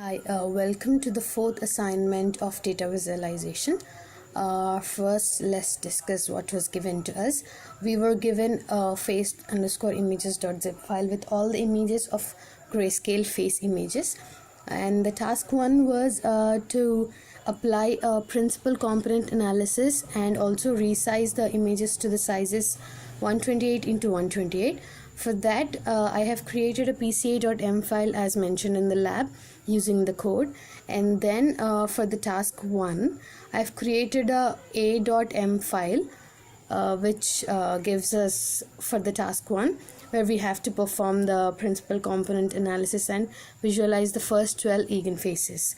Hi, welcome to the fourth assignment of data visualization. First, let's discuss what was given to us. We were given a face_images.zip file with all the images of grayscale face images, and the task one was to apply a principal component analysis and also resize the images to the sizes 128 into 128. For that, I have created a pca.m file as mentioned in the lab using the code, and then for the task 1 I've created a.m file which gives us for the task 1 where we have to perform the principal component analysis and visualize the first 12 eigenfaces.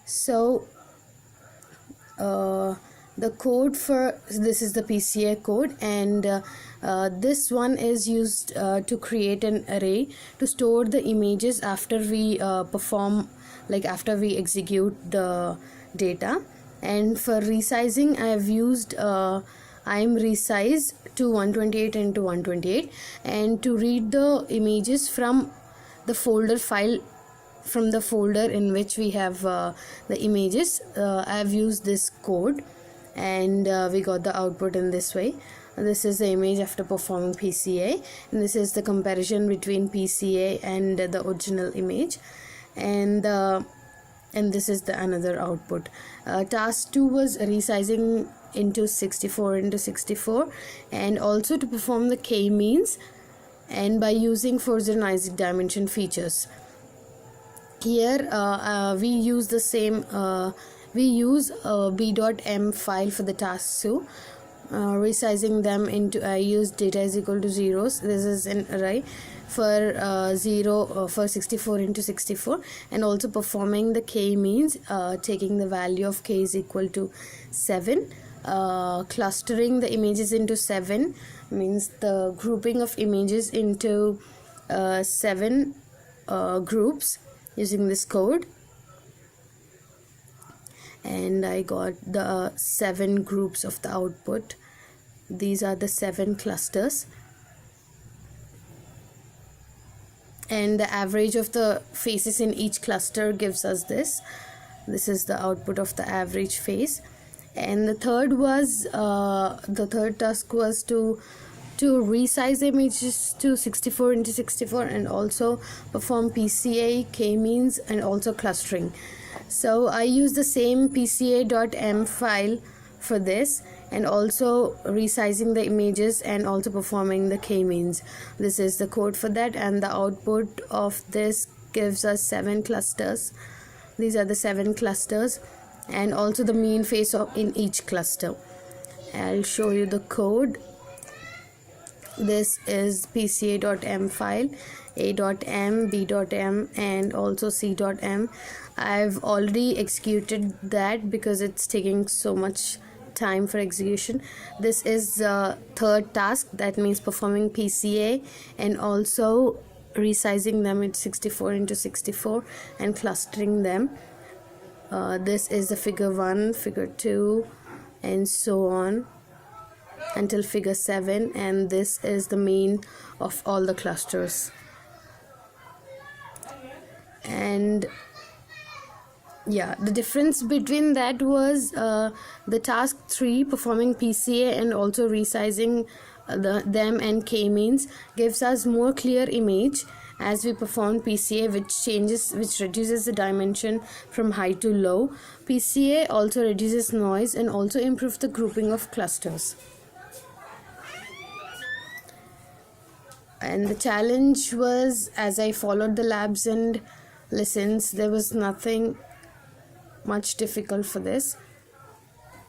So the code for this is the PCA code, and this one is used to create an array to store the images after we after we execute the data. And for resizing, I have used I'm resize to 128 into 128, and to read the images from the folder file from the folder in which we have the images, I have used this code, and we got the output in this way. This is the image after performing PCA, and this is the comparison between PCA and the original image, and this is the another output. Task 2 was resizing into 64 into 64, and also to perform the k-means, and by using Fourier-Isaac dimension features. Here we use the same we use b.m file for the task 2, resizing them into I use data is equal to zeros. This is an array for 64 into 64, and also performing the k-means, taking the value of k is equal to 7, clustering the images into 7 means the grouping of images into 7 groups using this code, and I got the 7 groups of the output. These are the 7 clusters, and the average of the faces in each cluster gives us this. This is the output of the average face. And the third task was to resize the images to 64 into 64, and also perform PCA, k-means, and also clustering. So I use the same pca.m file for this, and also resizing the images and also performing the k-means. This is the code for that, and the output of this gives us 7 clusters. These are the 7 clusters, and also the mean face in each cluster. I'll show you the code. This is pca.m file, a.m, b.m, and also c.m. I've already executed that because it's taking so much time for execution. This is the third task, that means performing PCA and also resizing them at 64 into 64 and clustering them. This is the figure 1, figure 2, and so on until figure 7, and this is the mean of all the clusters. And yeah, the difference between that was the task 3, performing PCA and also resizing them and k-means, gives us more clear image as we perform PCA, which reduces the dimension from high to low. PCA also reduces noise and also improves the grouping of clusters. And the challenge was, as I followed the labs and lessons, there was nothing much difficult for this.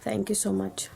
Thank you so much.